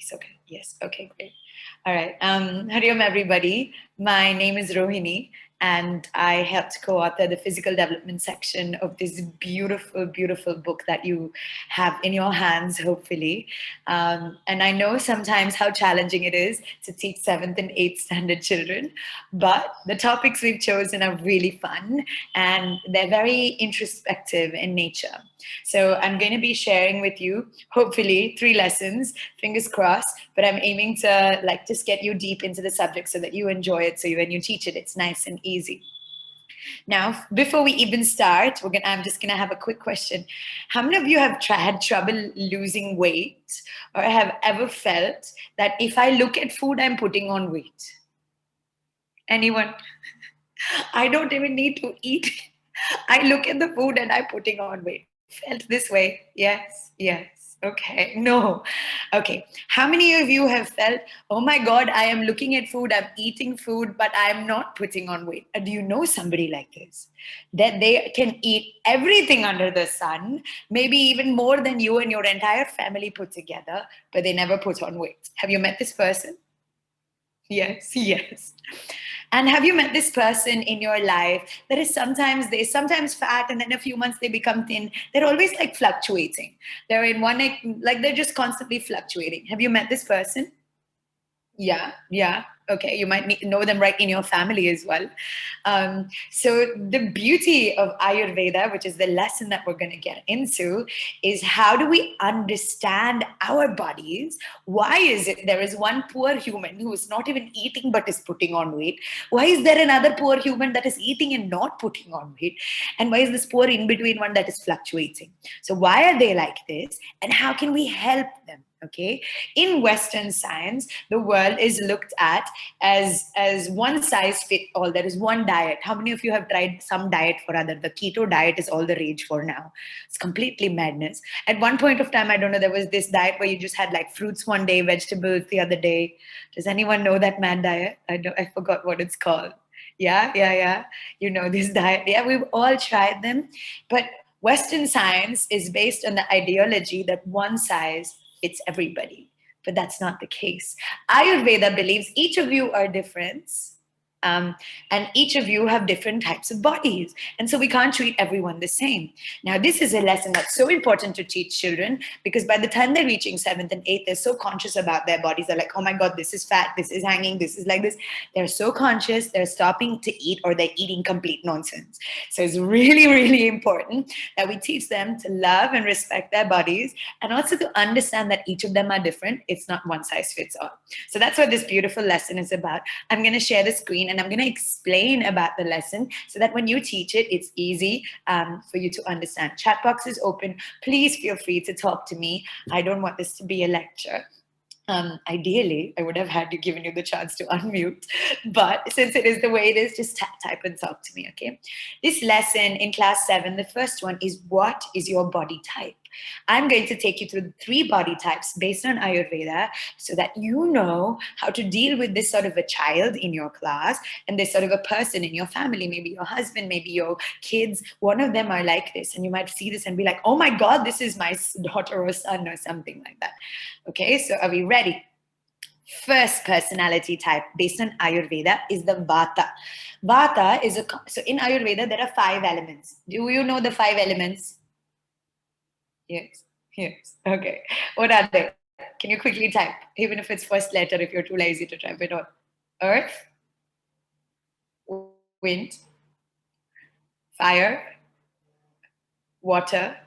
It's okay. Yes. Okay, great. All right. Hari Om, everybody. My name is Rohini, and I helped co-author the physical development section of this beautiful, beautiful book that you have in your hands, hopefully. And I know sometimes how challenging it is to teach 7th and 8th standard children, but the topics we've chosen are really fun and they're very introspective in nature. So I'm going to be sharing with you, hopefully, 3 lessons, fingers crossed, but I'm aiming to like just get you deep into the subject so that you enjoy it. So when you teach it, it's nice and easy. Now, before we even start, I'm just gonna have a quick question. How many of you have had trouble losing weight or have ever felt that if I look at food, I'm putting on weight? Anyone? I don't even need to eat. I look at the food and I'm putting on weight. Felt this way? Yes, yes. Okay, no. Okay. How many of you have felt, oh my God, I am looking at food, I'm eating food, but I'm not putting on weight? Do you know somebody like this? That they can eat everything under the sun, maybe even more than you and your entire family put together, but they never put on weight. Have you met this person? Yes, yes. And have you met this person in your life that is sometimes fat and then a few months they become thin? They're always like fluctuating. They're in one, like they're just constantly fluctuating. Have you met this person? Yeah, yeah. Okay, you might know them right in your family as well. So the beauty of Ayurveda, which is the lesson that we're going to get into, is how do we understand our bodies? Why is it there is one poor human who is not even eating but is putting on weight? Why is there another poor human that is eating and not putting on weight? And why is this poor in between one that is fluctuating? So why are they like this? And how can we help them? Okay, in Western science, the world is looked at as one size fit all. There is one diet. How many of you have tried some diet for other? The keto diet is all the rage for now. It's completely madness. At one point of time, I don't know, there was this diet where you just had like fruits one day, vegetables the other day. Does anyone know that mad diet? I forgot what it's called. Yeah, yeah, yeah. You know this diet. Yeah, we've all tried them, but Western science is based on the ideology that one size fits everybody. But that's not the case. Ayurveda believes each of you are different. Um, and each of you have different types of bodies. And so we can't treat everyone the same. Now, this is a lesson that's so important to teach children because by the time they're reaching 7th and 8th, they're so conscious about their bodies. They're like, oh my God, this is fat, this is hanging, this is like this. They're so conscious, they're stopping to eat or they're eating complete nonsense. So it's really, really important that we teach them to love and respect their bodies and also to understand that each of them are different. It's not one size fits all. So that's what this beautiful lesson is about. I'm going to share the screen and I'm going to explain about the lesson so that when you teach it, it's easy for you to understand. Chat box is open. Please feel free to talk to me. I don't want this to be a lecture. Ideally, I would have had you given you the chance to unmute, but since it is the way it is, just type and talk to me, okay? This lesson in class 7, the first one is what is your body type? I'm going to take you through the 3 body types based on Ayurveda so that you know how to deal with this sort of a child in your class and this sort of a person in your family, maybe your husband, maybe your kids. One of them are like this, and you might see this and be like, oh my God, this is my daughter or son or something like that. Okay, so are we ready? First personality type based on Ayurveda is the Vata. Vata is so in Ayurveda there are 5 elements. Do you know the 5 elements? Yes, yes. Okay. What are they? Can you quickly type? Even if it's first letter, if you're too lazy to type it on. Earth, wind, fire, water,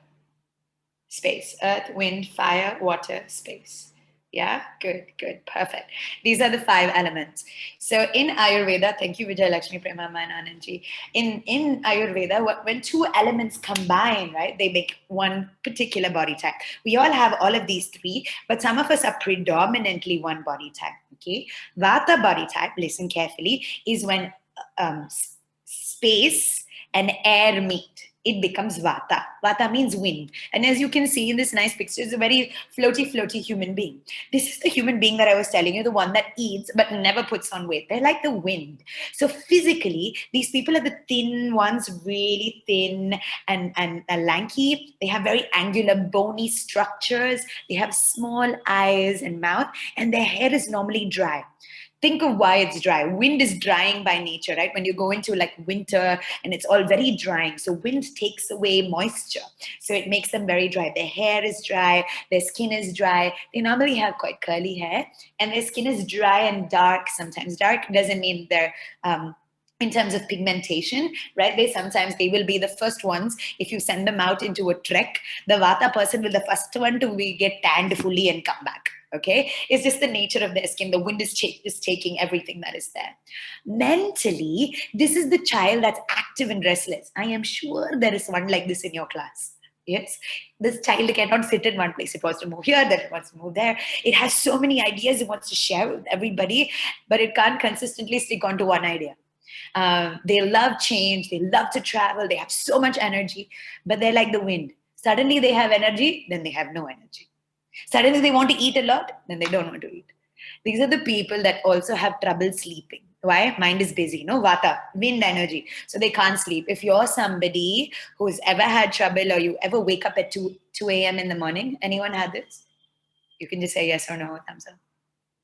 space. Earth, wind, fire, water, space. Yeah, good, good, perfect. These are the 5 elements. So in Ayurveda, thank you, Vijay Lakshmi Prema and Anandji. In Ayurveda, when 2 elements combine, right, they make one particular body type. We all have all of these 3, but some of us are predominantly one body type. Okay, Vata body type. Listen carefully. Is when space and air meet. it becomes Vata. Vata means wind. And as you can see in this nice picture, it's a very floaty human being. This is the human being that I was telling you, the one that eats but never puts on weight. They're like the wind. So physically, these people are the thin ones, really thin and lanky. They have very angular, bony structures. They have small eyes and mouth, and their hair is normally dry. Think of why it's dry. Wind is drying by nature, right? When you go into like winter and it's all very drying. So wind takes away moisture. So it makes them very dry. Their hair is dry, their skin is dry. They normally have quite curly hair, and their skin is dry and dark sometimes. Dark doesn't mean they're in terms of pigmentation, right? They will be the first ones. If you send them out into a trek, the Vata person will the first one to get tanned fully and come back. Okay, it's just the nature of their skin. The wind is taking everything that is there. Mentally, this is the child that's active and restless. I am sure there is one like this in your class. Yes, this child cannot sit in one place. It wants to move here, then it wants to move there. It has so many ideas it wants to share with everybody, but it can't consistently stick onto one idea. They love change. They love to travel. They have so much energy, but they're like the wind. Suddenly they have energy, then they have no energy. Suddenly they want to eat a lot, then they don't want to eat. These are the people that also have trouble sleeping. Why? Mind is busy, Vata, wind energy. So they can't sleep. If you're somebody who's ever had trouble or you ever wake up at 2 a.m. in the morning, anyone had this? You can just say yes or no, thumbs up.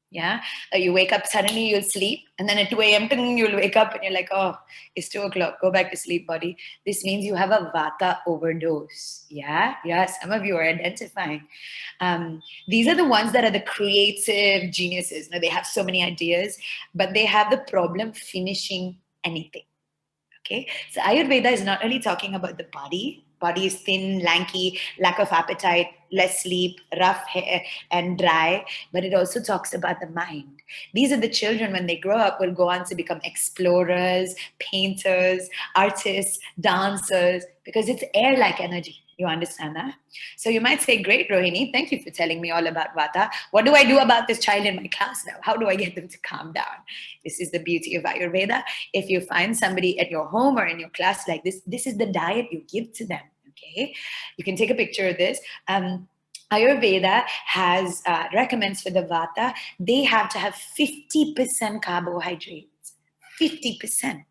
Yeah, you wake up, suddenly you'll sleep, and then at 2 a.m. you'll wake up and you're like, oh, it's 2 o'clock, go back to sleep, buddy. This means you have a Vata overdose. Yeah, some of you are identifying. These are the ones that are the creative geniuses. Now, they have so many ideas, but they have the problem finishing anything. Okay, so Ayurveda is not only talking about the body. Body is thin, lanky, lack of appetite, less sleep, rough hair, and dry, but it also talks about the mind. These are the children, when they grow up, will go on to become explorers, painters, artists, dancers, because it's air-like energy. You understand that? So you might say, great, Rohini, thank you for telling me all about Vata. What do I do about this child in my class now? How do I get them to calm down? This is the beauty of Ayurveda. If you find somebody at your home or in your class like this is the diet you give to them, okay? You can take a picture of this. Ayurveda has recommends for the Vata, they have to have 50% carbohydrates, 50%.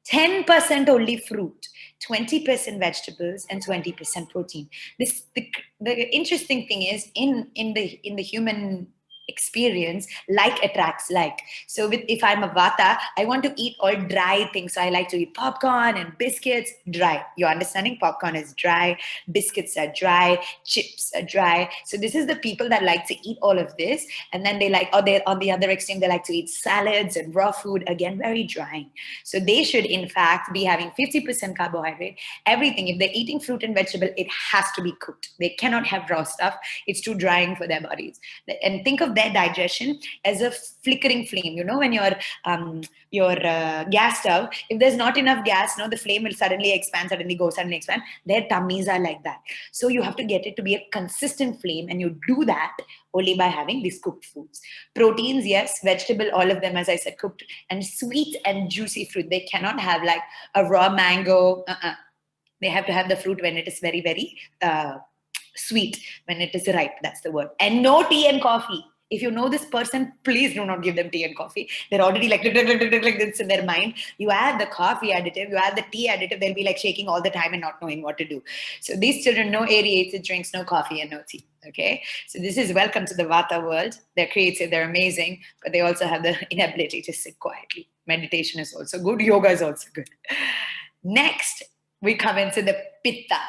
10% only fruit, 20% vegetables, and 20% protein. The interesting thing is in the human experience, like attracts like. So if I'm a Vata, I want to eat all dry things. So I like to eat popcorn and biscuits, dry. You're understanding? Popcorn is dry, biscuits are dry, chips are dry. So this is the people that like to eat all of this. And then they on the other extreme, they like to eat salads and raw food, again, very drying. So they should, in fact, be having 50% carbohydrate. Everything, if they're eating fruit and vegetable, it has to be cooked. They cannot have raw stuff. It's too drying for their bodies. And think of their digestion as a flickering flame. When your gas stove, if there's not enough gas, the flame will suddenly expand, suddenly expand. Their tummies are like that. So you have to get it to be a consistent flame, and you do that only by having these cooked foods. Proteins, yes, vegetable, all of them, as I said, cooked, and sweet and juicy fruit. They cannot have like a raw mango. They have to have the fruit when it is very, very sweet, when it is ripe. That's the word. And no tea and coffee. If you know this person, please do not give them tea and coffee. They're already like this in their mind. You add the coffee additive, you add the tea additive, they'll be like shaking all the time and not knowing what to do. So these children, no aerated drinks, no coffee, and no tea. Okay, so this is welcome to the Vata world. They're creative, they're amazing, but they also have the inability to sit quietly. Meditation is also good. Yoga is also good. Next, we come into the Pitta.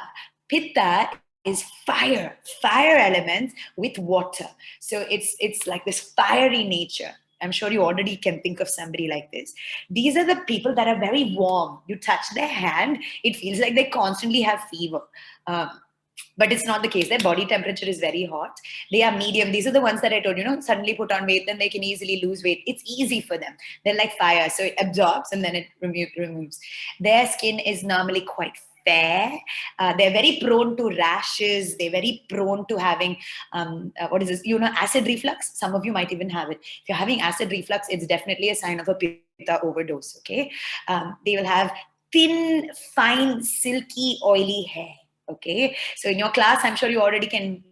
Pitta is fire elements with water. So it's like this fiery nature. I'm sure you already can think of somebody like this. These are the people that are very warm. You touch their hand, it feels like they constantly have fever. But it's not the case. Their body temperature is very hot. They are medium. These are the ones that I told you, suddenly put on weight, then they can easily lose weight. It's easy for them. They're like fire. So it absorbs and then it removes. Their skin is normally quite fair. They're very prone to rashes. They're very prone to having, acid reflux. Some of you might even have it. If you're having acid reflux, it's definitely a sign of a Pitta overdose, okay? They will have thin, fine, silky, oily hair. Okay, so in your class, I'm sure you already can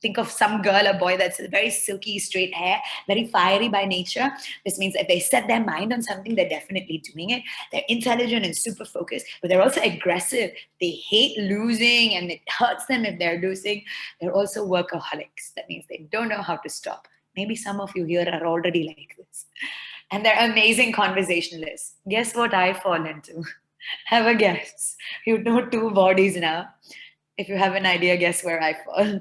think of some girl or boy that's very silky, straight hair, very fiery by nature. This means if they set their mind on something, they're definitely doing it. They're intelligent and super focused, but they're also aggressive. They hate losing and it hurts them if they're losing. They're also workaholics. That means they don't know how to stop. Maybe some of you here are already like this. And they're amazing conversationalists. Guess what I fall into? Have a guess. You know two bodies now. If you have an idea, guess where I fall.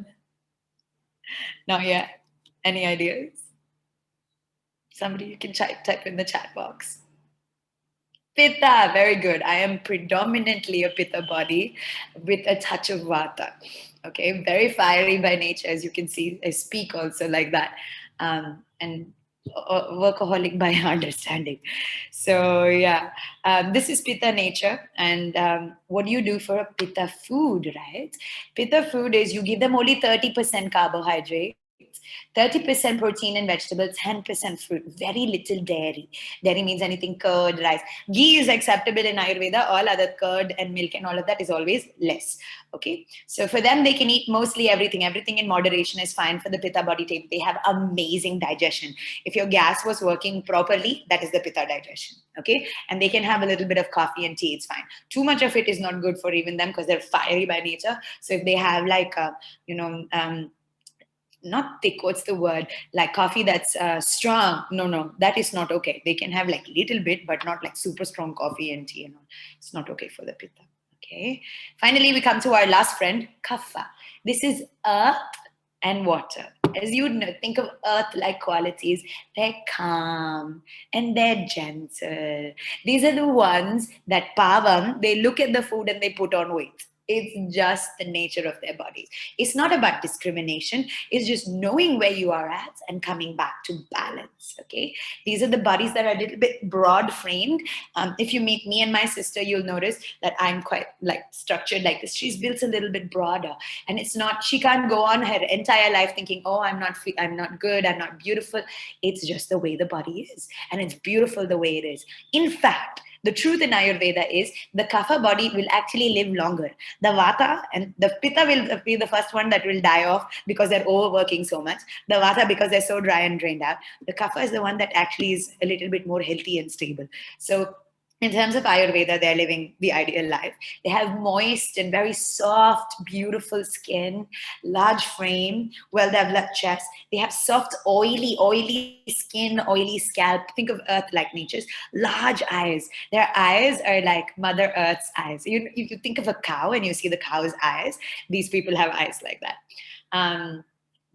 Not yet. Any ideas? Somebody, you can type in the chat box. Pitta, very good. I am predominantly a Pitta body with a touch of Vata. Okay, very fiery by nature, as you can see. I speak also like that. And workaholic by understanding. So yeah, this is Pitta nature. And what do you do for a Pitta food, right? Pitta food is you give them only 30% carbohydrates, 30% protein and vegetables, 10% fruit, very little dairy. Dairy means anything curd, rice. Ghee is acceptable in Ayurveda. All other curd and milk and all of that is always less. Okay, so for them, they can eat mostly everything. Everything in moderation is fine for the Pitta body type. They have amazing digestion. If your gas was working properly, that is the Pitta digestion. Okay, and they can have a little bit of coffee and tea. It's fine. Too much of it is not good for even them because they're fiery by nature. So if they have like you know. Not thick, what's the word, like coffee that's strong, no, that is not okay. They can have like little bit but not like super strong coffee and tea and all. It's not okay for the Pitta. Okay, finally we come to our last friend, Kapha. This is earth and water. As you know, think of earth like qualities. They're calm and they're gentle. These are the ones that pavam, they look at the food and they put on weight. It's just the nature of their bodies. It's not about discrimination. It's just knowing where you are at and coming back to balance. Okay, these are the bodies that are a little bit broad framed. If you meet me and my sister, you'll notice that I'm quite like structured like this. She's built a little bit broader, and it's not. She can't go on her entire life thinking, "Oh, I'm not good, I'm not beautiful." It's just the way the body is, and it's beautiful the way it is. In fact, the truth in Ayurveda is the Kapha body will actually live longer. The Vata and the Pitta will be the first one that will die off because they're overworking so much. The Vata because they're so dry and drained out. The Kapha is the one that actually is a little bit more healthy and stable. So in terms of Ayurveda, they're living the ideal life. They have moist and very soft, beautiful skin, large frame, well-developed chest. They have soft, oily skin, oily scalp. Think of earth like nature's. Large eyes. Their eyes are like Mother Earth's eyes. If you think of a cow and you see the cow's eyes, these people have eyes like that.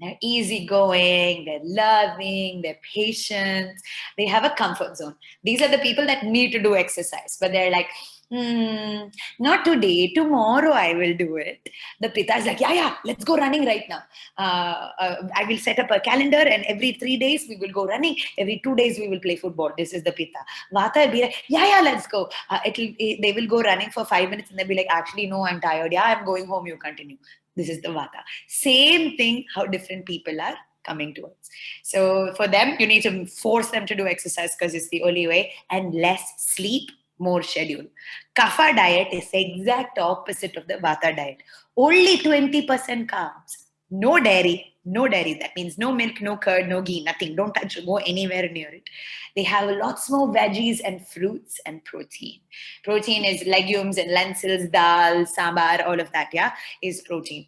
They're easygoing, they're loving, they're patient, they have a comfort zone. These are the people that need to do exercise, but they're like, not today, tomorrow I will do it. The Pitta is like, yeah, let's go running right now. I will set up a calendar and every 3 days we will go running. Every 2 days we will play football. This is the Pitta. Vata will be like, yeah, let's go. They will go running for 5 minutes and they'll be like, actually, no, I'm tired. Yeah, I'm going home. You continue. This is the Vata. Same thing, how different people are coming towards. So for them, you need to force them to do exercise because it's the only way, and less sleep, more schedule. Kapha diet is the exact opposite of the Vata diet. Only 20% carbs, no dairy, no dairy. That means no milk, no curd, no ghee, nothing. Don't touch, go anywhere near it. They have lots more veggies and fruits and protein. Protein is legumes and lentils, dal, sambar, all of that, yeah, is protein.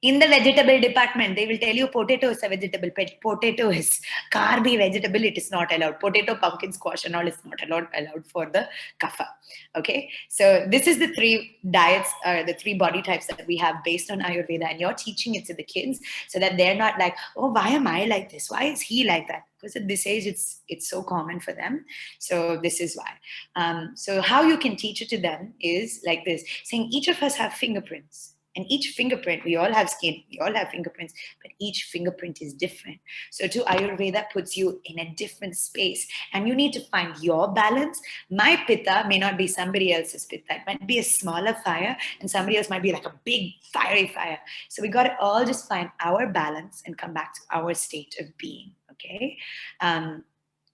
In the vegetable department, they will tell you potato is a vegetable. Potato is carby vegetable. It is not allowed. Potato, pumpkin, squash, and all is not allowed for the kapha. Okay, so this is the three diets or the three body types that we have based on Ayurveda, and you're teaching it to the kids so that they're not like, oh, why am I like this? Why is he like that? Because at this age, it's so common for them. So this is why. So how you can teach it to them is like this, saying each of us have fingerprints. And each fingerprint, we all have skin, we all have fingerprints, but each fingerprint is different. So to Ayurveda puts you in a different space and you need to find your balance. My pitta may not be somebody else's pitta. It might be a smaller fire and somebody else might be like a big fiery fire. So we got to all just find our balance and come back to our state of being, okay?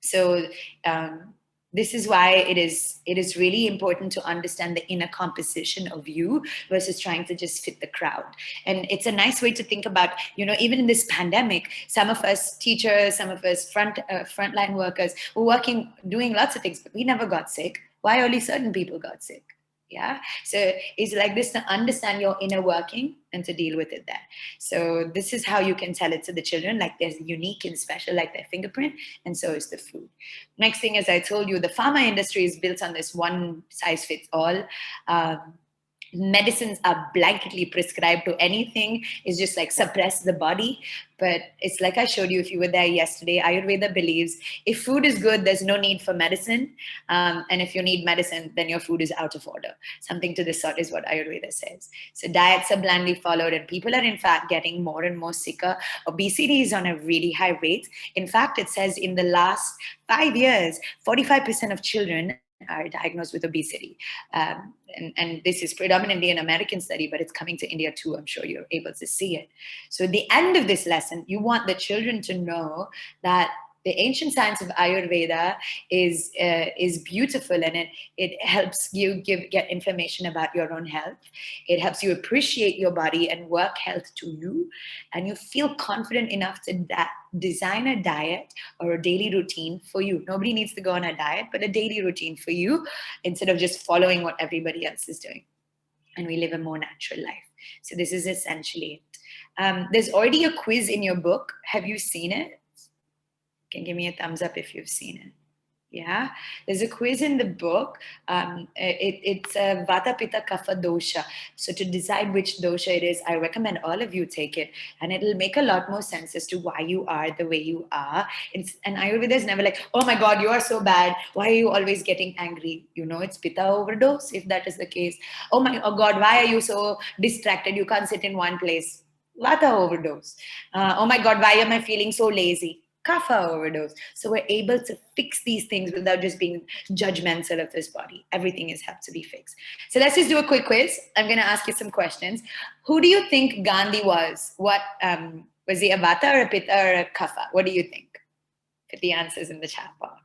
So This is why it is really important to understand the inner composition of you versus trying to just fit the crowd. And it's a nice way to think about, even in this pandemic, some of us teachers, some of us frontline workers were working, doing lots of things, but we never got sick. Why only certain people got sick? Yeah. So it's like this, to understand your inner working and to deal with it there. So this is how you can tell it to the children, like they're unique and special, like their fingerprint, and so is the food. Next thing, as I told you, the pharma industry is built on this one size fits all. Medicines are blanketly prescribed to anything. It's just like suppress the body. But it's like I showed you, if you were there yesterday, Ayurveda believes if food is good, there's no need for medicine. And if you need medicine, then your food is out of order. Something to this sort is what Ayurveda says. So diets are blindly followed, and people are in fact getting more and more sicker. Obesity is on a really high rate. In fact, it says in the last 5 years, 45% of children are diagnosed with obesity. And this is predominantly an American study, but it's coming to India too. I'm sure you're able to see it. So at the end of this lesson, you want the children to know that the ancient science of Ayurveda is beautiful, and it helps you get information about your own health. It helps you appreciate your body and work health to you, and you feel confident enough to design a diet or a daily routine for you. Nobody needs to go on a diet, but a daily routine for you instead of just following what everybody else is doing. And we live a more natural life. So this is essentially it. There's already a quiz in your book. Have you seen it? You can give me a thumbs up if you've seen it. Yeah, there's a quiz in the book. It's a Vata Pitta Kapha dosha. So to decide which dosha it is, I recommend all of you take it, and it'll make a lot more sense as to why you are the way you are. And Ayurveda is never like, oh my God, you are so bad. Why are you always getting angry? It's Pitta overdose, if that is the case. Oh God, why are you so distracted? You can't sit in one place. Vata overdose. Oh my God, why am I feeling so lazy? Kapha overdose. So we're able to fix these things without just being judgmental of this body. Everything is have to be fixed. So let's just do a quick quiz. I'm going to ask you some questions. Who do you think Gandhi was? What was he, a Vata or a Pitta or a Kapha? What do you think? Put the answers in the chat box.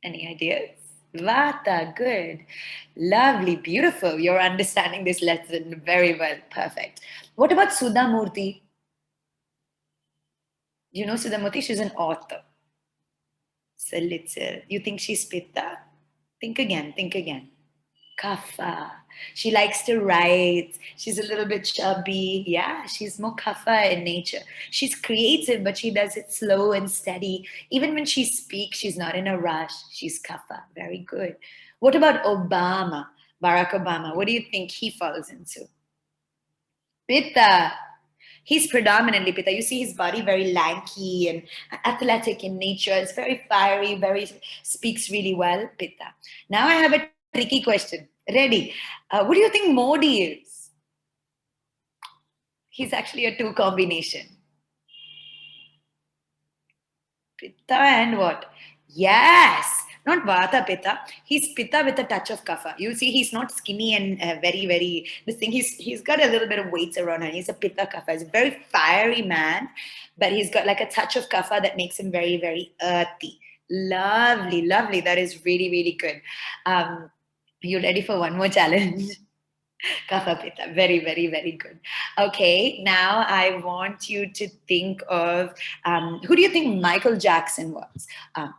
Any ideas? Vata, good. Lovely, beautiful. You're understanding this lesson very well. Perfect. What about Sudha Murthy? You know Sudha Murthy? She's an author. Salitzer. You think she's Pitta? Think again, think again. Kapha. She likes to write. She's a little bit chubby. Yeah, she's more kapha in nature. She's creative, but she does it slow and steady. Even when she speaks, she's not in a rush. She's kapha. Very good. What about Obama? Barack Obama. What do you think he falls into? Pitta. He's predominantly Pitta. You see his body very lanky and athletic in nature. It's very fiery, very speaks really well. Pitta. Now I have a tricky question. Ready? What do you think Modi is? He's actually a two combination. Pitta and what? Yes, not Vata Pitta. He's Pitta with a touch of Kapha. You see, he's not skinny and very, very. This thing, he's got a little bit of weight around him. He's a Pitta Kapha. He's a very fiery man, but he's got like a touch of Kapha that makes him very, very earthy. Lovely, lovely. That is really, really good. You ready for one more challenge? Kapha Pitta. Very, very, very good. Okay, now I want you to think of who do you think Michael Jackson was?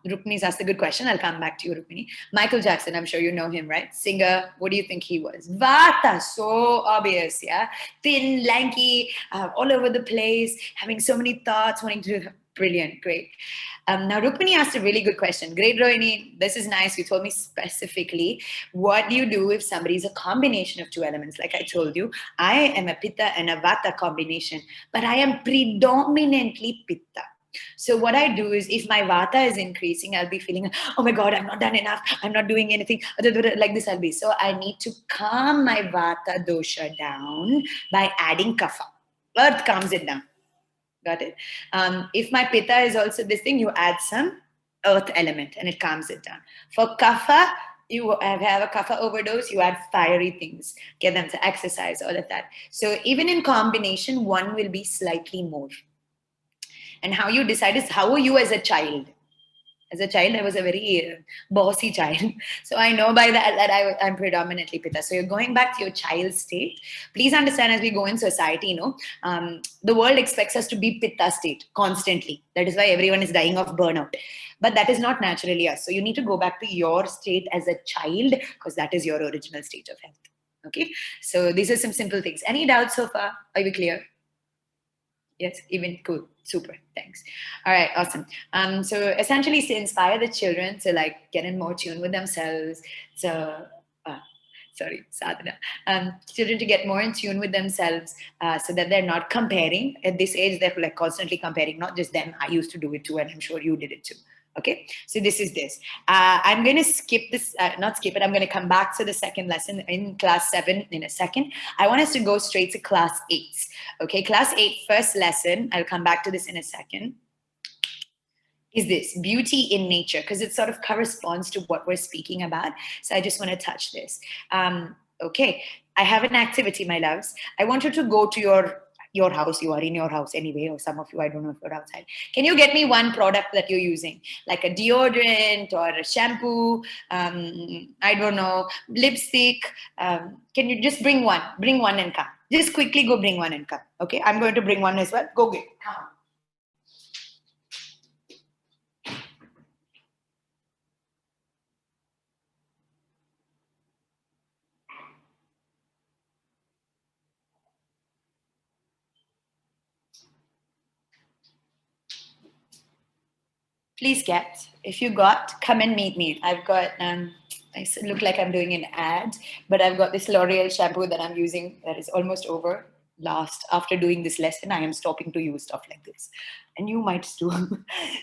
Rukmini's asked a good question. I'll come back to you, Rukmini. Michael Jackson, I'm sure you know him, right? Singer. What do you think he was? Vata. So obvious, yeah? Thin, lanky, all over the place, having so many thoughts, wanting to do. Brilliant, great. Now, Rukmini asked a really good question. Great, Rohini. This is nice. You told me specifically. What do you do if somebody is a combination of two elements? Like I told you, I am a Pitta and a Vata combination, but I am predominantly Pitta. So what I do is if my Vata is increasing, I'll be feeling, oh my God, I'm not done enough. I'm not doing anything. Like this I'll be. So I need to calm my Vata dosha down by adding Kapha. Earth calms it down. Got it? If my Pitta is also this thing, you add some earth element and it calms it down. For Kapha, You have a kapha overdose, you add fiery things, get them to exercise, all of that. So even in combination, one will be slightly more. And how you decide is, how are you as a child? As a child, I was a very bossy child. So I know by that I'm predominantly Pitta. So you're going back to your child state. Please understand, as we go in society, the world expects us to be Pitta state constantly. That is why everyone is dying of burnout. But that is not naturally us. So you need to go back to your state as a child, because that is your original state of health. Okay. So these are some simple things. Any doubts so far? Are we clear? Yes, even cool. Super. Thanks. All right, awesome. So essentially to inspire the children to like get in more tune with themselves. So sorry, sadhana. Children to get more in tune with themselves, so that they're not comparing. At this age, they're like constantly comparing, not just them. I used to do it too, and I'm sure you did it too. Okay, so this is this. I'm going to skip this, not skip it. I'm going to come back to the second lesson in class 7 in a second. I want us to go straight to class 8. Okay, class 8, first lesson. I'll come back to this in a second. Is this beauty in nature, because it sort of corresponds to what we're speaking about. So I just want to touch this. Okay, I have an activity, my loves. I want you to go to your house. You are in your house anyway, or some of you, I don't know if you're outside. Can you get me one product that you're using, like a deodorant or a shampoo, I don't know, lipstick? Can you just bring one and come? Just quickly go bring one and come. Okay, I'm going to bring one as well. Go get, come on. Please get, if you got, come and meet me. I've got, I look like I'm doing an ad, but I've got this L'Oreal shampoo that I'm using that is almost over. After doing this lesson, I am stopping to use stuff like this. And you might too.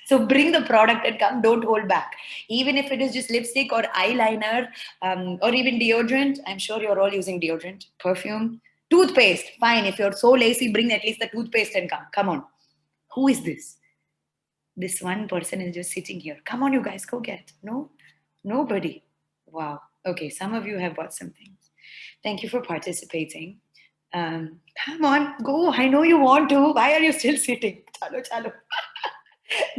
So bring the product and come, don't hold back. Even if it is just lipstick or eyeliner, or even deodorant, I'm sure you're all using deodorant, perfume, toothpaste, fine. If you're so lazy, bring at least the toothpaste and come. Come on. Who is this? This one person is just sitting here. Come on, you guys, go get. No, nobody. Wow. Okay, some of you have bought some things. Thank you for participating. Come on, go. I know you want to. Why are you still sitting? Chalo, chalo.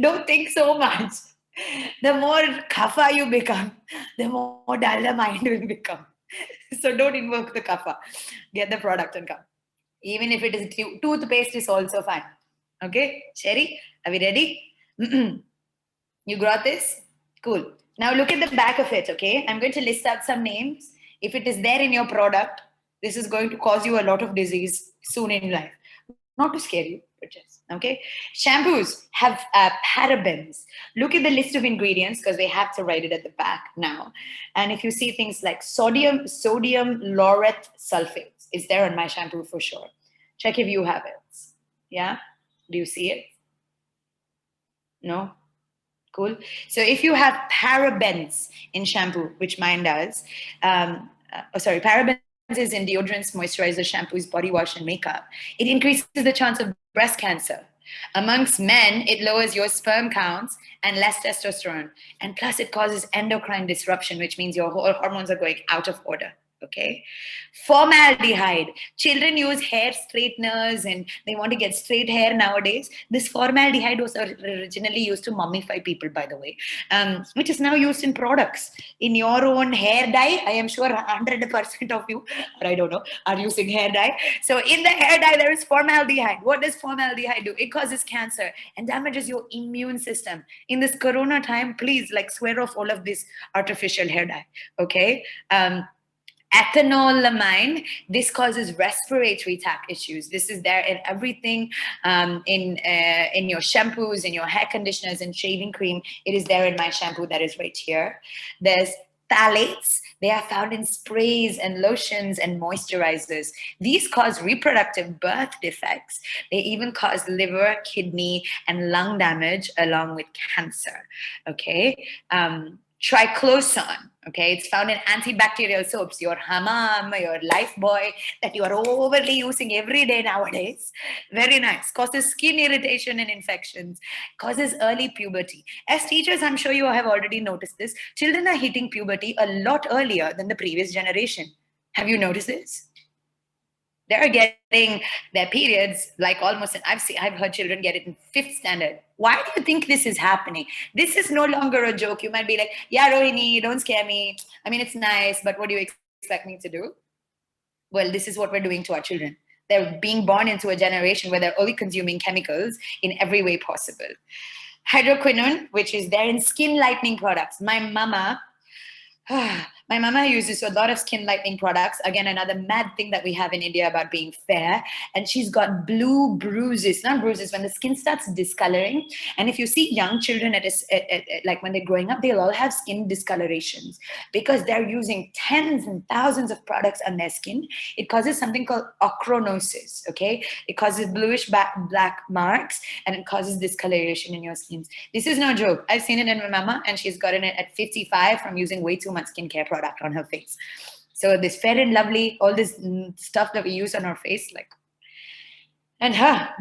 Don't think so much. The more kapha you become, the more dull the mind will become. So don't invoke the kapha. Get the product and come. Even if it is toothpaste is also fine. Okay, Sherry, are we ready? You got this? Cool. Now look at the back of it, okay? I'm going to list out some names. If it is there in your product, this is going to cause you a lot of disease soon in life. Not to scare you, but just, okay? Shampoos have parabens. Look at the list of ingredients, because they have to write it at the back now. And if you see things like sodium laureth sulfate, it's there on my shampoo for sure. Check if you have it. Yeah? Do you see it? No? Cool. So if you have parabens in shampoo, which mine does, parabens is in deodorants, moisturizers, shampoos, body wash, and makeup. It increases the chance of breast cancer. Amongst men, it lowers your sperm counts and less testosterone. And plus, it causes endocrine disruption, which means your hormones are going out of order. Okay. Formaldehyde. Children use hair straighteners and they want to get straight hair nowadays. This formaldehyde was originally used to mummify people, by the way, which is now used in products. In your own hair dye, I am sure 100% of you, or I don't know, are using hair dye. So in the hair dye, there is formaldehyde. What does formaldehyde do? It causes cancer and damages your immune system. In this corona time, please swear off all of this artificial hair dye. Okay. Ethanolamine, this causes respiratory tract issues. This is there in everything, in your shampoos, in your hair conditioners, and shaving cream. It is there in my shampoo that is right here. There's phthalates. They are found in sprays and lotions and moisturizers. These cause reproductive birth defects. They even cause liver, kidney, and lung damage along with cancer. Okay. triclosan. Okay, it's found in antibacterial soaps, your Hammam, your Lifebuoy that you are overly using every day nowadays. Very nice. Causes skin irritation and infections, causes early puberty. As teachers, I'm sure you have already noticed this. Children are hitting puberty a lot earlier than the previous generation. Have you noticed this? They're getting their periods like almost, and I've heard children get it in fifth standard. Why do you think this is happening? This is no longer a joke. You might be like, yeah, Rohini, don't scare me. I mean, it's nice, but what do you expect me to do? Well, this is what we're doing to our children. They're being born into a generation where they're only consuming chemicals in every way possible. Hydroquinone, which is there in skin lightening products. My mama uses a lot of skin lightening products. Again, another mad thing that we have in India about being fair. And she's got blue bruises, not bruises, when the skin starts discoloring. And if you see young children like when they're growing up, they'll all have skin discolorations because they're using tens and thousands of products on their skin. It causes something called ochronosis, okay? It causes bluish black marks and it causes discoloration in your skin. This is no joke. I've seen it in my mama and she's gotten it at 55 from using way too much skincare product on her face. So this Fair and Lovely, all this stuff that we use on our face, like, and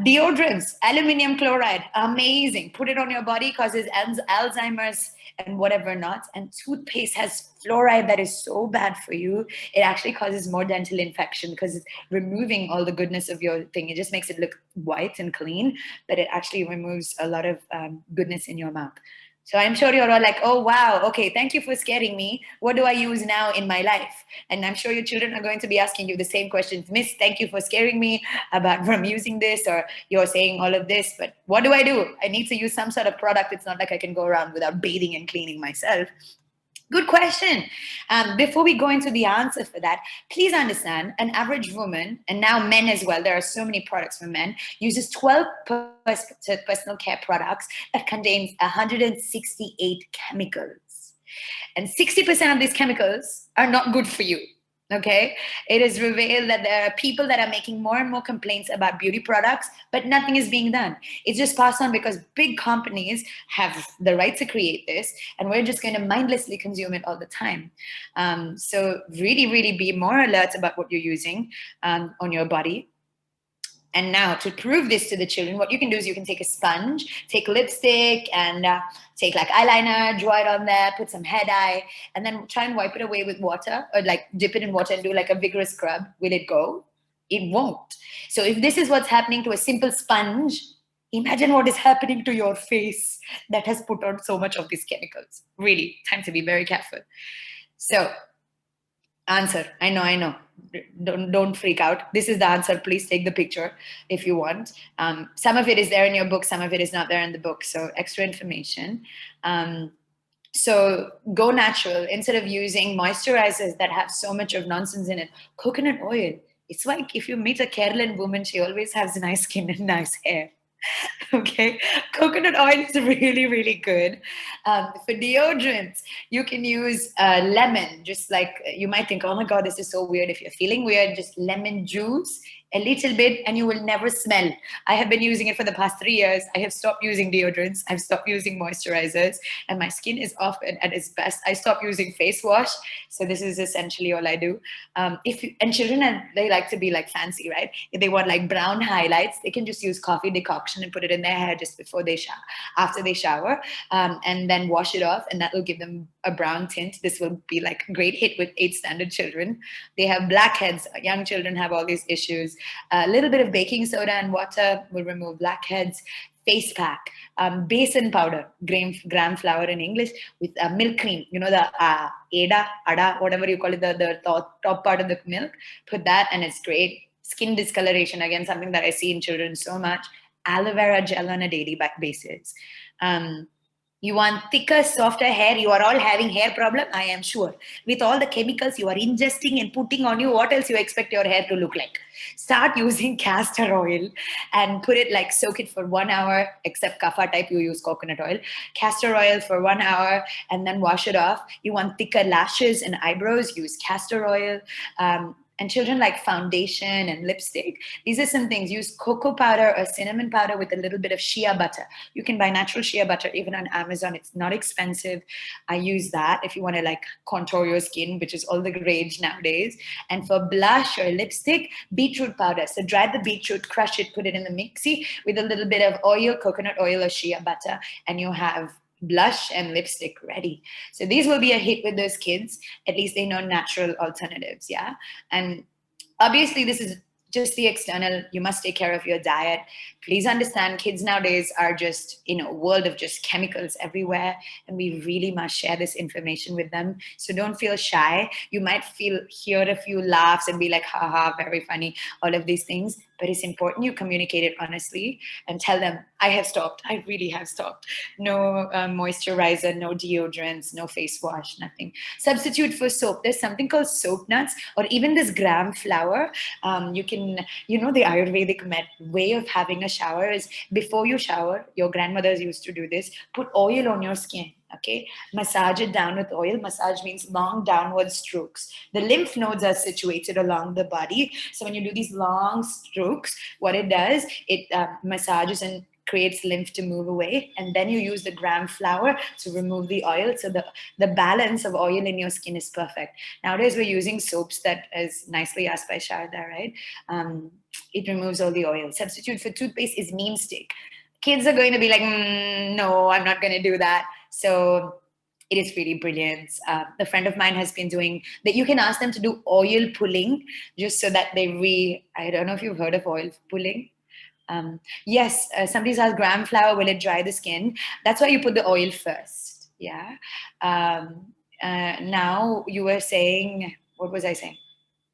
deodorants, aluminium chloride, amazing. Put it on your body, causes Alzheimer's and whatever not. And toothpaste has fluoride that is so bad for you. It actually causes more dental infection because it's removing all the goodness of your thing. It just makes it look white and clean, but it actually removes a lot of goodness in your mouth. So I'm sure you're all like, oh, wow, okay, thank you for scaring me. What do I use now in my life? And I'm sure your children are going to be asking you the same questions. Miss, thank you for scaring me about from using this, or you're saying all of this, but what do? I need to use some sort of product. It's not like I can go around without bathing and cleaning myself. Good question. Before we go into the answer for that, please understand an average woman, and now men as well, there are so many products for men, uses 12 personal care products that contains 168 chemicals. And 60% of these chemicals are not good for you. Okay, it is revealed that there are people that are making more and more complaints about beauty products, but nothing is being done. It's just passed on because big companies have the right to create this, and we're just going to mindlessly consume it all the time. So really be more alert about what you're using on your body. And now to prove this to the children, what you can do is you can take a sponge, take lipstick and take like eyeliner, draw it on there, put some hair dye, and then try and wipe it away with water, or like dip it in water and do like a vigorous scrub. Will it go? It won't. So if this is what's happening to a simple sponge, imagine what is happening to your face that has put on so much of these chemicals. Really, time to be very careful. So, answer. I know. Don't freak out. This is the answer. Please take the picture if you want. Some of it is there in your book, some of it is not there in the book, so extra information. So go natural. Instead of using moisturizers that have so much of nonsense in it, coconut oil. It's like if you meet a Kerala woman, she always has nice skin and nice hair. Okay, coconut oil is really good. For deodorants, you can use lemon. Just like you might think, oh my god, this is so weird. If you're feeling weird, just lemon juice a little bit and you will never smell. I have been using it for the past 3 years. I have stopped using deodorants, I've stopped using moisturizers, and my skin is off at its best. I stopped using face wash, so this is essentially all I do. And children, they like to be like fancy, right? If they want like brown highlights, they can just use coffee decoction and put it in their hair just before they shower, after they shower, and then wash it off, and that will give them a brown tint. This will be like a great hit with 8th standard children. They have blackheads. Young children have all these issues. A little bit of baking soda and water will remove blackheads. Face pack, basin powder, gram flour in English, with milk cream. You know, the ada, whatever you call it, the top part of the milk. Put that and it's great. Skin discoloration, again, something that I see in children so much. Aloe vera gel on a daily basis. You want thicker, softer hair. You are all having hair problem, I am sure. With all the chemicals you are ingesting and putting on you, what else you expect your hair to look like? Start using castor oil and put it, like, soak it for 1 hour, except kapha type, you use coconut oil. Castor oil for 1 hour and then wash it off. You want thicker lashes and eyebrows, use castor oil. And children like foundation and lipstick. These are some things. Use cocoa powder or cinnamon powder with a little bit of shea butter. You can buy natural shea butter even on Amazon. It's not expensive. I use that if you want to like contour your skin, which is all the rage nowadays. And for blush or lipstick, beetroot powder. So dry the beetroot, crush it, put it in the mixie with a little bit of oil, coconut oil or shea butter, and you have blush and lipstick ready. So these will be a hit with those kids. At least they know natural alternatives. Yeah. And obviously this is just the external. You must take care of your diet. Please understand, kids nowadays are just in a world of just chemicals everywhere, and we really must share this information with them. So don't feel shy. You might hear a few laughs and be like, haha, very funny, all of these things, but it's important you communicate it honestly and tell them, I have stopped. I really have stopped. No moisturizer, no deodorants, no face wash, nothing. Substitute for soap. There's something called soap nuts or even this gram flour. You can, the Ayurvedic way of having a shower is before you shower, your grandmothers used to do this, put oil on your skin. Okay, massage it down with oil. Massage means long downward strokes. The lymph nodes are situated along the body. So when you do these long strokes, what it does, it massages and creates lymph to move away, and then you use the gram flour to remove the oil, so the balance of oil in your skin is perfect. Nowadays we're using soaps that, as nicely asked by Sharda, right, it removes all the oil. Substitute for toothpaste is neem stick. Kids are going to be like, no, I'm not going to do that. So it is really brilliant. A friend of mine has been doing that. You can ask them to do oil pulling, just so that I don't know if you've heard of oil pulling. Yes, somebody's asked, gram flour, will it dry the skin? That's why you put the oil first. Yeah. Now you were saying, what was I saying?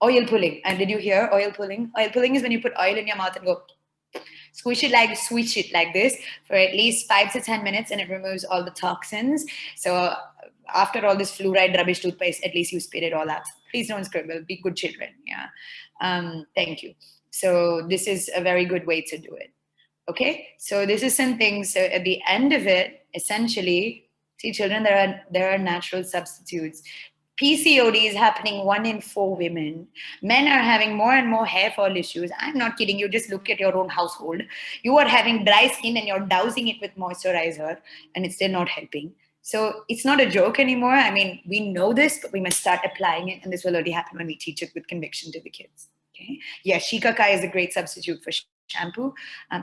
Oil pulling. And did you hear oil pulling? Oil pulling is when you put oil in your mouth and go swish it like this for at least 5 to 10 minutes, and it removes all the toxins. So after all this fluoride rubbish toothpaste, at least you spit it all out. Please don't scribble. Be good children. Yeah. Thank you. So this is a very good way to do it. Okay. So this is some things. So at the end of it, essentially, see, children, there are natural substitutes. PCOD is happening 1 in 4 women. Men are having more and more hair fall issues. I'm not kidding you. Just look at your own household. You are having dry skin and you're dousing it with moisturizer, and it's still not helping. So it's not a joke anymore. I mean, we know this, but we must start applying it, and this will only happen when we teach it with conviction to the kids. Okay. Yeah, shikakai is a great substitute for shampoo.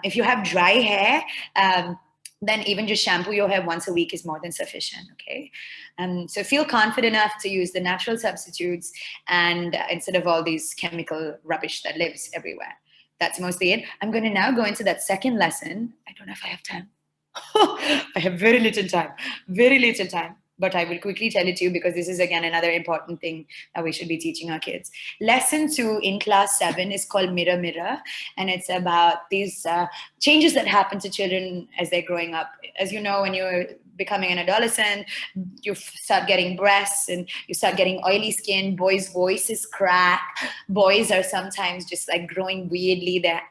If you have dry hair, then even just shampoo your hair once a week is more than sufficient. Okay. So feel confident enough to use the natural substitutes, and instead of all these chemical rubbish that lives everywhere. That's mostly it. I'm going to now go into that second lesson. I don't know if I have time. I have very little time, but I will quickly tell it to you because this is again another important thing that we should be teaching our kids. Lesson 2 in class 7 is called Mirror Mirror, and it's about these changes that happen to children as they're growing up. As you know, when you're becoming an adolescent, you start getting breasts and you start getting oily skin. Boys' voices crack. Boys are sometimes just like growing weirdly. They're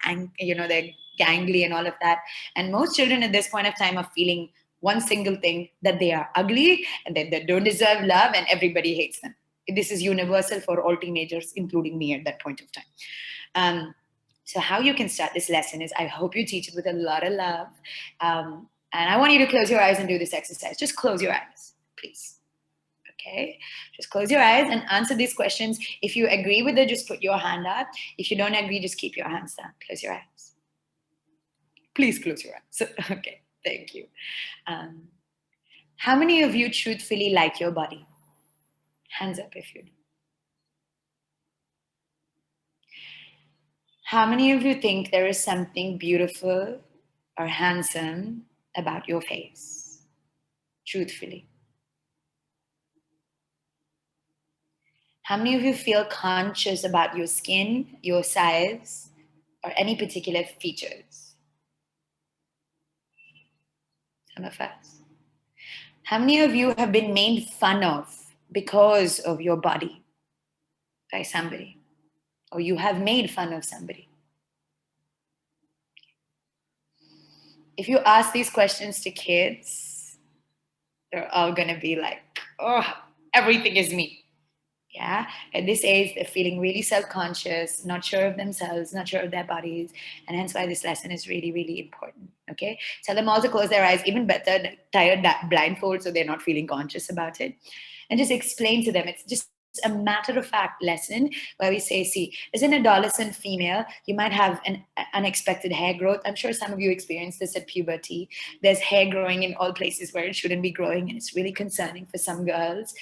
gangly and all of that. And most children at this point of time are feeling one single thing, that they are ugly and that they don't deserve love and everybody hates them. This is universal for all teenagers, including me at that point of time. So how you can start this lesson is, I hope you teach it with a lot of love. And I want you to close your eyes and do this exercise. Just close your eyes, please. Okay, just close your eyes and answer these questions. If you agree with it, just put your hand up. If you don't agree, just keep your hands down. Close your eyes. Please close your eyes. Okay, thank you. How many of you truthfully like your body? Hands up if you do. How many of you think there is something beautiful or handsome about your face? Truthfully. How many of you feel conscious about your skin, your size, or any particular features? Some of us. How many of you have been made fun of because of your body by somebody? Or you have made fun of somebody? If you ask these questions to kids, they're all going to be like, oh, everything is me. Yeah, at this age, they're feeling really self-conscious, not sure of themselves, not sure of their bodies, and hence why this lesson is really, really important. Okay, tell them all to close their eyes, even better, tired that blindfold, so they're not feeling conscious about it, and just explain to them. It's just a matter of fact lesson where we say, see, as an adolescent female, you might have an unexpected hair growth. I'm sure some of you experience this at puberty. There's hair growing in all places where it shouldn't be growing, and it's really concerning for some girls.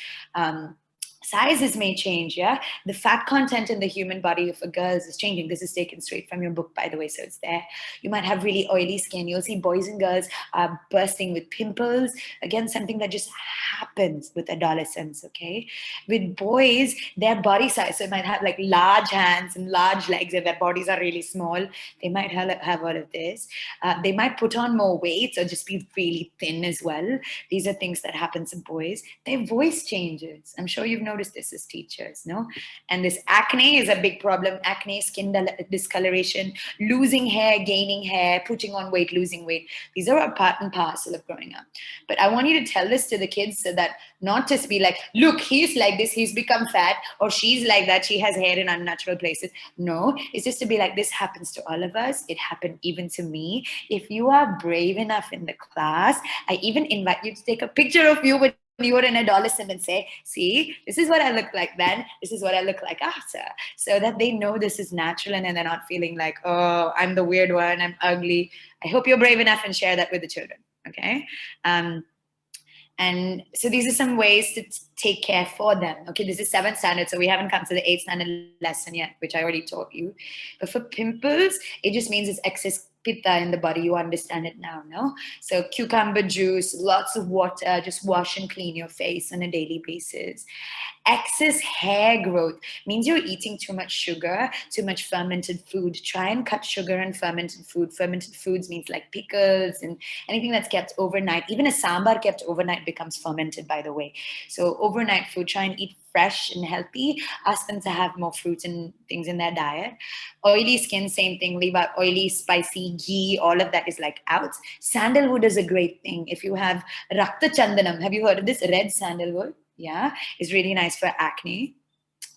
Sizes may change, yeah. The fat content in the human body of a girl is changing. This is taken straight from your book, by the way, so it's there. You might have really oily skin. You'll see boys and girls are bursting with pimples. Again, something that just happens with adolescents. Okay, with boys, their body size, so they might have like large hands and large legs, and their bodies are really small. They might have all of this. They might put on more weight or just be really thin as well. These are things that happen to boys. Their voice changes. I'm sure you've noticed this as teachers, no? And this acne is a big problem. Acne, skin discoloration, losing hair, gaining hair, putting on weight, losing weight. These are a part and parcel of growing up. But I want you to tell this to the kids so that not just be like, look, he's like this, he's become fat, or she's like that, she has hair in unnatural places. No, it's just to be like, this happens to all of us. It happened even to me. If you are brave enough in the class, I even invite you to take a picture of you when you were an adolescent and say, see, this is what I look like then, this is what I look like after, so that they know this is natural and then they're not feeling like, oh, I'm the weird one, I'm ugly. I hope you're brave enough and share that with the children. Okay. And so these are some ways to take care for them. Okay, this is 7th standard, so we haven't come to the 8th standard lesson yet, which I already taught you. But for pimples, it just means it's excess pitta in the body. You understand it now, no? So cucumber juice, lots of water, just wash and clean your face on a daily basis. Excess hair growth means you're eating too much sugar, too much fermented food. Try and cut sugar and fermented food. Fermented foods means like pickles and anything that's kept overnight. Even a sambar kept overnight becomes fermented, by the way. So overnight food, try and eat fresh and healthy. Ask them to have more fruits and things in their diet. Oily skin, same thing. Leave out oily, spicy, ghee, all of that is like out. Sandalwood is a great thing. If you have Rakta Chandanam, have you heard of this? Red sandalwood, yeah, is really nice for acne.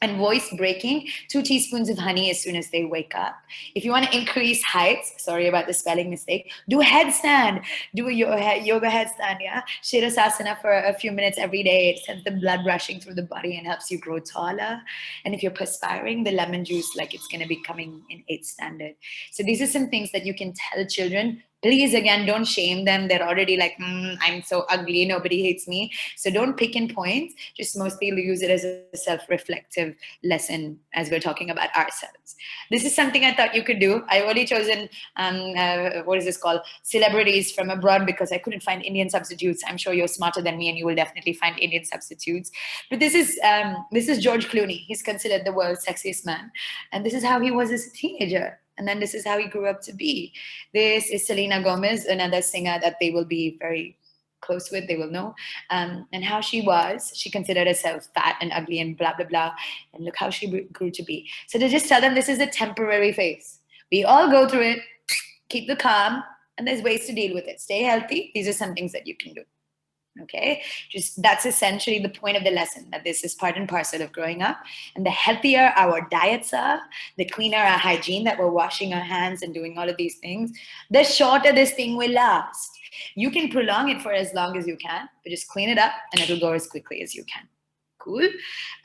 And voice breaking, 2 teaspoons of honey as soon as they wake up. If you want to increase heights, sorry about the spelling mistake, do a headstand. Do a yoga headstand, yeah? Shirasasana for a few minutes every day. It sends the blood rushing through the body and helps you grow taller. And if you're perspiring, the lemon juice, like it's going to be coming in 8th standard. So these are some things that you can tell children. Please, again, don't shame them. They're already like, I'm so ugly, nobody hates me. So don't pick in points, just mostly use it as a self-reflective lesson as we're talking about ourselves. This is something I thought you could do. I've only chosen, what is this called? Celebrities from abroad because I couldn't find Indian substitutes. I'm sure you're smarter than me and you will definitely find Indian substitutes. But this is George Clooney. He's considered the world's sexiest man. And this is how he was as a teenager. And then this is how he grew up to be. This is Selena Gomez, another singer that they will be very close with, they will know. And how she was, she considered herself fat and ugly and blah, blah, blah. And look how she grew to be. So to just tell them this is a temporary phase. We all go through it. Keep the calm. And there's ways to deal with it. Stay healthy. These are some things that you can do. Okay, just that's essentially the point of the lesson, that this is part and parcel of growing up. And the healthier our diets are, the cleaner our hygiene, that we're washing our hands and doing all of these things, the shorter this thing will last. You can prolong it for as long as you can, but just clean it up and it'll go as quickly as you can. Cool.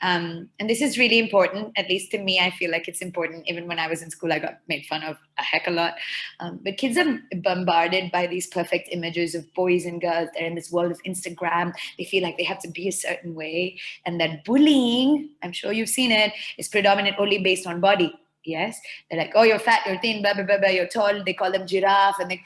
And this is really important. At least to me, I feel like it's important. Even when I was in school, I got made fun of a heck a lot. But kids are bombarded by these perfect images of boys and girls. They're in this world of Instagram. They feel like they have to be a certain way. And that bullying, I'm sure you've seen it, is predominant only based on body. Yes, they're like, oh, you're fat, you're thin, blah, blah, blah, blah, you're tall. They call them giraffe. And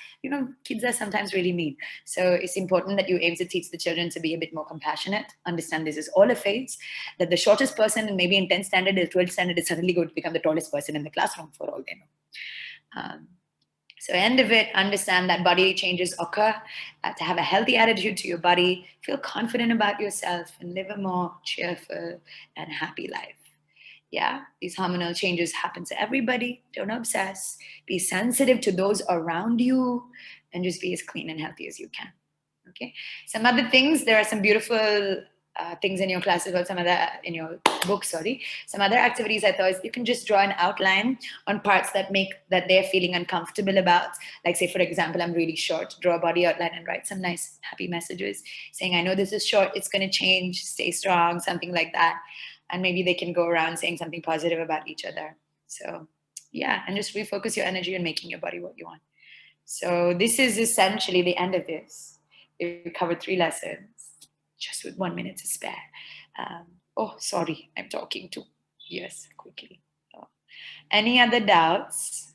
kids are sometimes really mean. So it's important that you aim to teach the children to be a bit more compassionate, understand this is all a phase, that the shortest person and maybe in 10th standard or 12th standard is suddenly going to become the tallest person in the classroom for all they know. So end of it, understand that body changes occur, to have a healthy attitude to your body, feel confident about yourself, and live a more cheerful and happy life. Yeah, these hormonal changes happen to everybody. Don't obsess. Be sensitive to those around you and just be as clean and healthy as you can. Okay. Some other things, there are some beautiful things in your classes or some other in your book, sorry, some other activities I thought is you can just draw an outline on parts that they're feeling uncomfortable about. Like say, for example, I'm really short, draw a body outline and write some nice happy messages saying, I know this is short, it's going to change, stay strong, something like that. And maybe they can go around saying something positive about each other. So yeah, and just refocus your energy on making your body what you want. So this is essentially the end of this. We covered 3 lessons just with 1 minute to spare. Oh, sorry, I'm talking too. Yes, quickly. Oh. Any other doubts?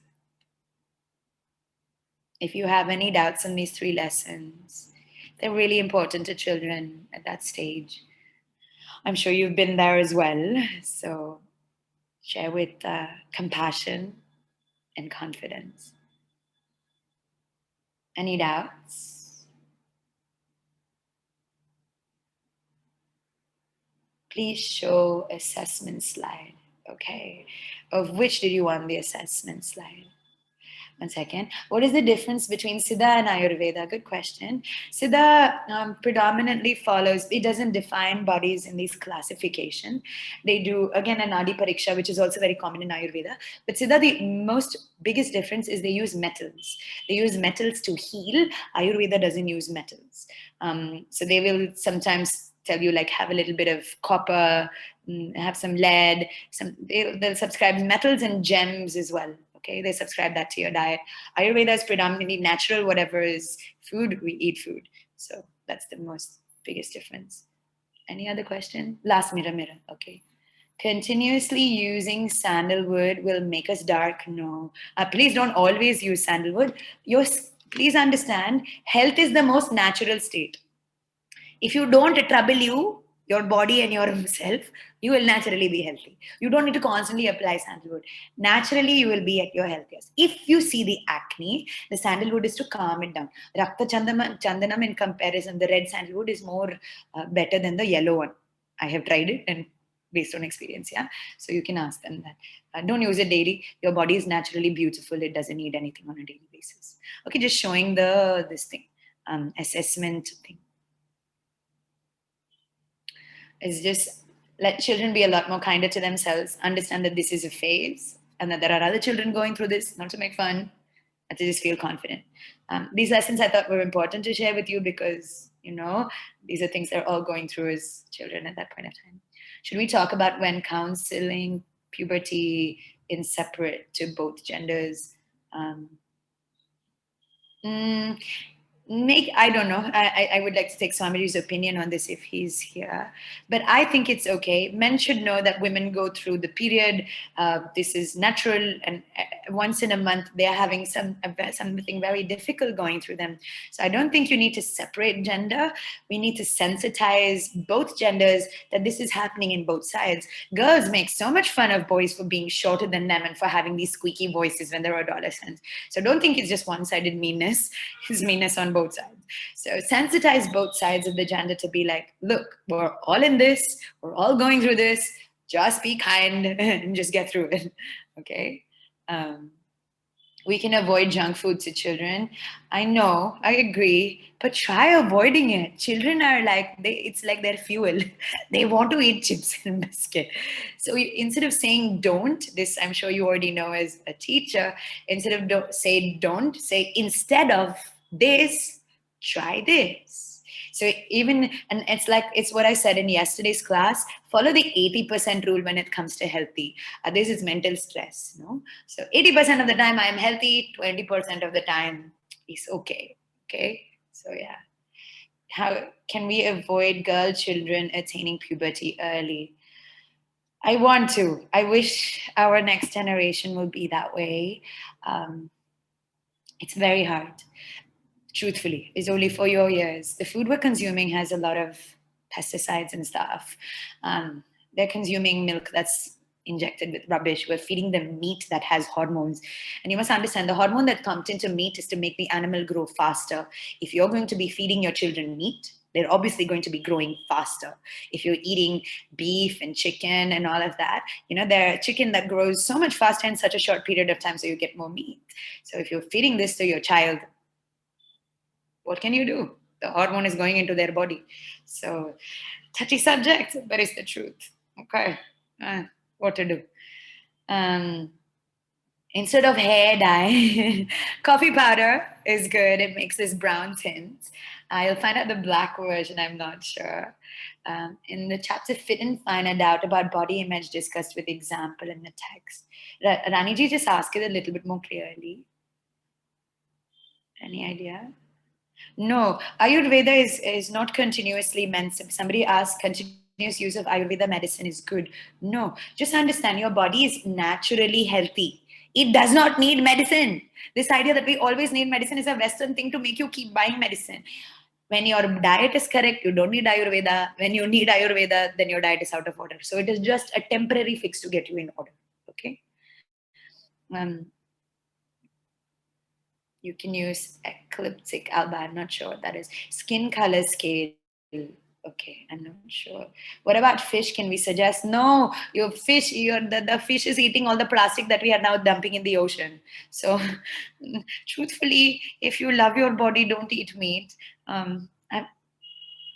If you have any doubts on these 3 lessons, they're really important to children at that stage. I'm sure you've been there as well. So share with compassion and confidence. Any doubts? Please show assessment slide. Okay. Of which did you want the assessment slide? 1 second. What is the difference between Siddha and Ayurveda? Good question. Siddha predominantly follows, it doesn't define bodies in these classification. They do, again, an Nadi Pariksha, which is also very common in Ayurveda. But Siddha, the most biggest difference is they use metals. They use metals to heal. Ayurveda doesn't use metals. So they will sometimes tell you like have a little bit of copper, have some lead, they'll subscribe metals and gems as well. Okay, they subscribe that to your diet. Ayurveda is predominantly natural, whatever is food, we eat food. So that's the most biggest difference. Any other question? Last mirror. Okay. Continuously using sandalwood will make us dark? No. Please don't always use sandalwood. Please understand, health is the most natural state. If you don't trouble your body and yourself, you will naturally be healthy. You don't need to constantly apply sandalwood. Naturally, you will be at your healthiest. If you see the acne, the sandalwood is to calm it down. Rakta Chandanam in comparison, the red sandalwood is more better than the yellow one. I have tried it and based on experience, yeah. So you can ask them that. Don't use it daily. Your body is naturally beautiful. It doesn't need anything on a daily basis. Okay, just showing this thing, assessment thing. Is just let children be a lot more kinder to themselves, understand that this is a phase and that there are other children going through this, not to make fun, but to just feel confident. These lessons I thought were important to share with you because, these are things they're all going through as children at that point of time. Should we talk about when counseling puberty in separate to both genders? I don't know. I would like to take Swamiji's opinion on this if he's here. But I think it's okay. Men should know that women go through the period. This is natural. And once in a month, they're having something very difficult going through them. So I don't think you need to separate gender. We need to sensitize both genders that this is happening in both sides. Girls make so much fun of boys for being shorter than them and for having these squeaky voices when they're adolescents. So don't think it's just one-sided meanness. It's meanness on both sides. So sensitize both sides of the gender to be like, look, we're all in this. We're all going through this. Just be kind and just get through it. Okay. We can avoid junk food to children. I know, I agree, but try avoiding it. Children are like, it's like their fuel. They want to eat chips and biscuit. So instead of saying don't, this I'm sure you already know as a teacher, instead of don't, say instead of this, try this. So and it's what I said in yesterday's class, follow the 80% rule when it comes to healthy. This is mental stress, no? So 80% of the time I am healthy, 20% of the time is okay. Okay. So yeah. How can we avoid girl children attaining puberty early? I want to. I wish our next generation would be that way. It's very hard. Truthfully, is only for your ears. The food we're consuming has a lot of pesticides and stuff. They're consuming milk that's injected with rubbish. We're feeding them meat that has hormones. And you must understand the hormone that comes into meat is to make the animal grow faster. If you're going to be feeding your children meat, they're obviously going to be growing faster. If you're eating beef and chicken and all of that, they're chicken that grows so much faster in such a short period of time, so you get more meat. So if you're feeding this to your child, what can you do? The hormone is going into their body. So touchy subject, but it's the truth. Okay, what to do? Instead of hair dye, coffee powder is good. It makes this brown tint. You'll find out the black version, I'm not sure. In the chapter Fit and Fine, a doubt about body image discussed with example in the text. Raniji, just ask it a little bit more clearly. Any idea? No, Ayurveda is not continuously meant. Somebody asked, continuous use of Ayurveda medicine is good. No, just understand your body is naturally healthy. It does not need medicine. This idea that we always need medicine is a Western thing to make you keep buying medicine. When your diet is correct, you don't need Ayurveda. When you need Ayurveda, then your diet is out of order. So it is just a temporary fix to get you in order. Okay. You can use ecliptic alba. I'm not sure what that is. Skin color scale. Okay, I'm not sure. What about fish? Can we suggest? No, the fish is eating all the plastic that we are now dumping in the ocean. So, truthfully, if you love your body, don't eat meat.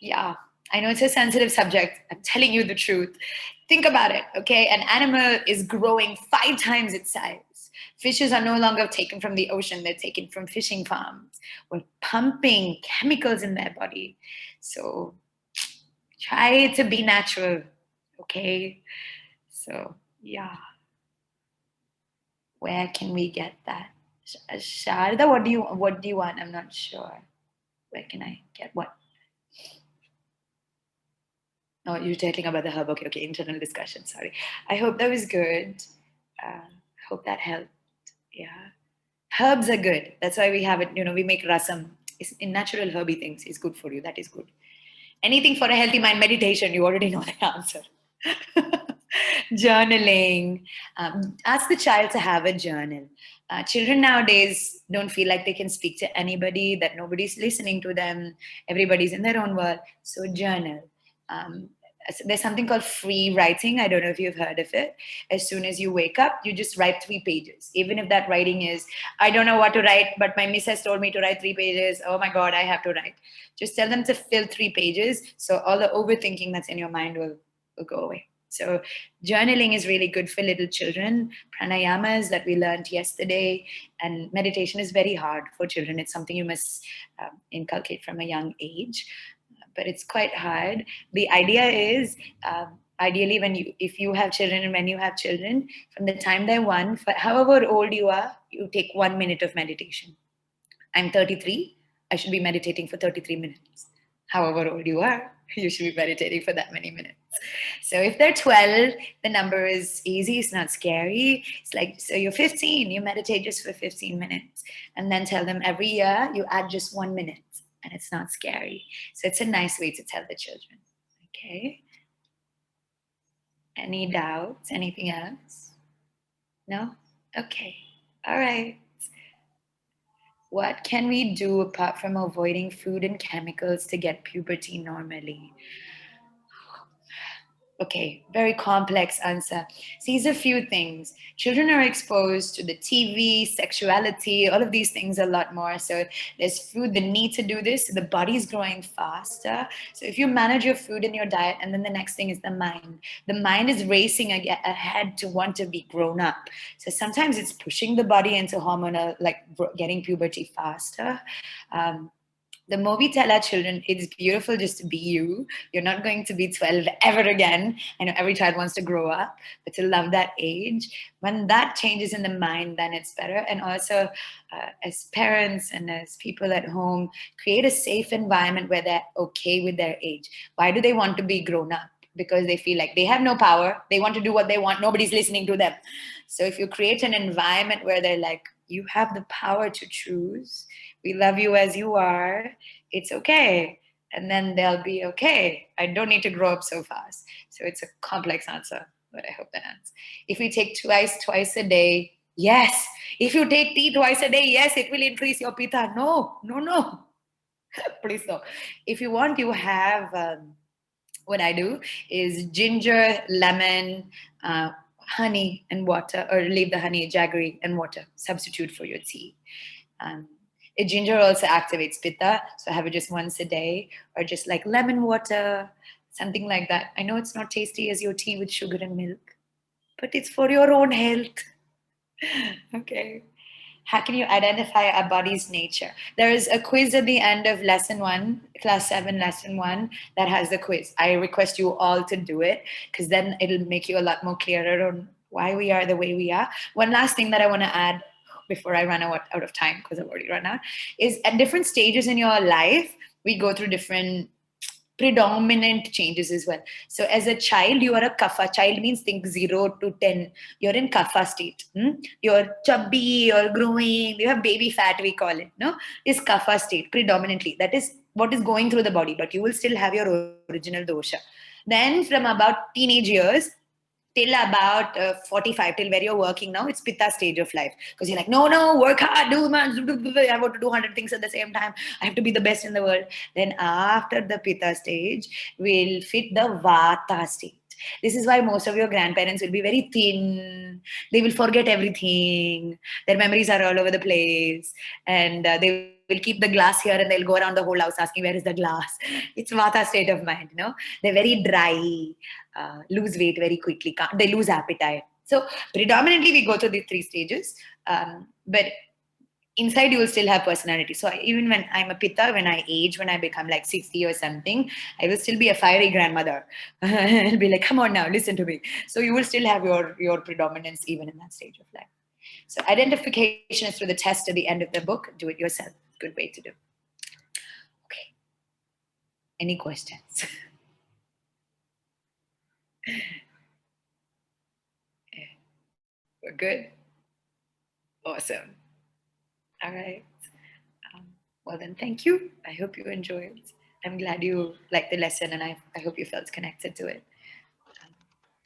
Yeah, I know it's a sensitive subject. I'm telling you the truth. Think about it, okay? An animal is growing 5 times its size. Fishes are no longer taken from the ocean, they're taken from fishing farms. We're pumping chemicals in their body. So try to be natural, okay? So, yeah. Where can we get that? Sharda, what do you want? I'm not sure. Where can I get what? Oh, you're talking about the hub. Okay, internal discussion. Sorry. I hope that was good. Hope that helped. Yeah. Herbs are good. That's why we have it. We make rasam. It's in natural herby things. It's good for you. That is good. Anything for a healthy mind, meditation, you already know the answer. Journaling. Ask the child to have a journal. Children nowadays don't feel like they can speak to anybody, that nobody's listening to them, everybody's in their own world. So, journal. Um, there's something called free writing. I don't know if you've heard of it. As soon as you wake up, you just write 3 pages. Even if that writing is, I don't know what to write, but my miss has told me to write 3 pages. Oh my God, I have to write. Just tell them to fill 3 pages. So all the overthinking that's in your mind will go away. So journaling is really good for little children. Pranayamas that we learned yesterday, and meditation is very hard for children. It's something you must inculcate from a young age, but it's quite hard. The idea is ideally if you have children and when you have children, from the time they're 1, for however old you are, you take 1 minute of meditation. I'm 33. I should be meditating for 33 minutes. However old you are, you should be meditating for that many minutes. So if they're 12, the number is easy. It's not scary. It's like, so you're 15, you meditate just for 15 minutes. And then tell them every year you add just 1 minute. And it's not scary. So it's a nice way to tell the children. Okay. Any doubts? Anything else? No? Okay. All right. What can we do apart from avoiding food and chemicals to get puberty normally? Okay, very complex answer. These are a few things. Children are exposed to the TV, sexuality, all of these things a lot more. So there's food, the need to do this. The body's growing faster. So if you manage your food and your diet, and then the next thing is the mind. The mind is racing ahead to want to be grown up. So sometimes it's pushing the body into hormonal, like getting puberty faster. The more we tell our children, it's beautiful just to be you. You're not going to be 12 ever again. I know every child wants to grow up, but to love that age, when that changes in the mind, then it's better. And also, as parents and as people at home, create a safe environment where they're okay with their age. Why do they want to be grown up? Because they feel like they have no power. They want to do what they want. Nobody's listening to them. So if you create an environment where they're like, you have the power to choose, we love you as you are, it's okay. And then they'll be okay. I don't need to grow up so fast. So it's a complex answer, but I hope that answers. If we take twice a day, yes. If you take tea twice a day, yes, it will increase your pitta. No. Please no. If you want, you have, what I do is ginger, lemon, honey and water, or leave the honey, jaggery and water, substitute for your tea. Ginger also activates pitta, so have it just once a day, or just like lemon water, something like that. I know it's not tasty as your tea with sugar and milk, but it's for your own health. Okay. How can you identify a body's nature? There is a quiz at the end of lesson 1, class 7, lesson 1, that has the quiz. I request you all to do it because then it'll make you a lot more clearer on why we are the way we are. One last thing that I want to add before I run out of time, because I've already run out, is at different stages in your life, we go through different predominant changes as well. So as a child, you are a kapha. Child means think 0 to 10. You're in kapha state. You're chubby, you're growing, you have baby fat, we call it. No, is kapha state predominantly. That is what is going through the body, but you will still have your original dosha. Then from about teenage years till about 45, till where you're working now, it's pitta stage of life, because you're like, no, work hard, do man, I want to do 100 things at the same time, I have to be the best in the world. Then after the pitta stage we'll fit the vata stage. This is why most of your grandparents will be very thin, they will forget everything, their memories are all over the place, and they will keep the glass here and they'll go around the whole house asking where is the glass. It's vata state of mind, they're very dry, lose weight very quickly, they lose appetite. So predominantly we go through the 3 stages, but inside you will still have personality. So even when I'm a pitta, when I age, when I become like 60 or something, I will still be a fiery grandmother. I'll be like, come on now, listen to me. So you will still have your predominance even in that stage of life. So identification is through the test at the end of the book. Do it yourself. Good way to do. Okay. Any questions? We're good? Awesome. All right. Well, then, thank you. I hope you enjoyed. I'm glad you liked the lesson, and I hope you felt connected to it.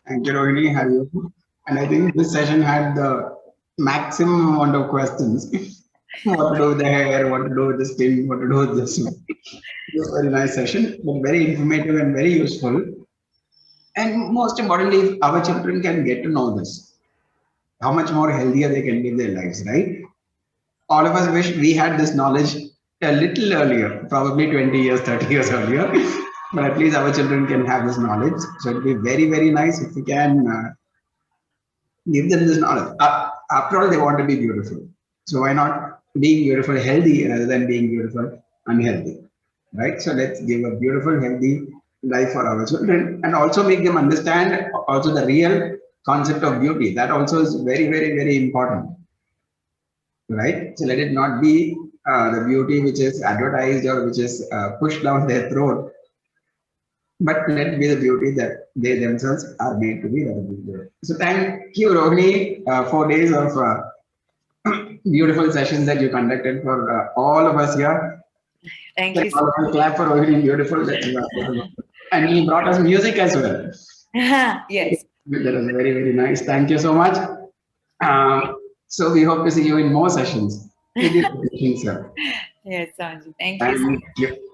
Thank you, Rohini. Have you? And I think this session had the maximum amount of questions. What to do with the hair, what to do with the skin, what to do with this. It was a very nice session, but very informative and very useful. And most importantly, if our children can get to know this, how much more healthier they can live their lives, right? All of us wish we had this knowledge a little earlier, probably 20 years, 30 years earlier. But at least our children can have this knowledge. So it'd be very, very nice if we can give them this knowledge. After all, they want to be beautiful. So why not being beautiful healthy rather than being beautiful unhealthy? Right? So let's give a beautiful, healthy life for our children and also make them understand also the real concept of beauty. That also is very, very, very important. Right? So let it not be the beauty which is advertised or which is pushed down their throat, but let it be the beauty that they themselves are made to be. So thank you, Rohini, 4 days of beautiful sessions that you conducted for all of us here. Thank you. Clap for Rohini, beautiful. And he brought us music as well. Yes. That was very, very nice. Thank you so much. So we hope to see you in more sessions. With your sir. Yes, Sanji. Thank you. Thank you.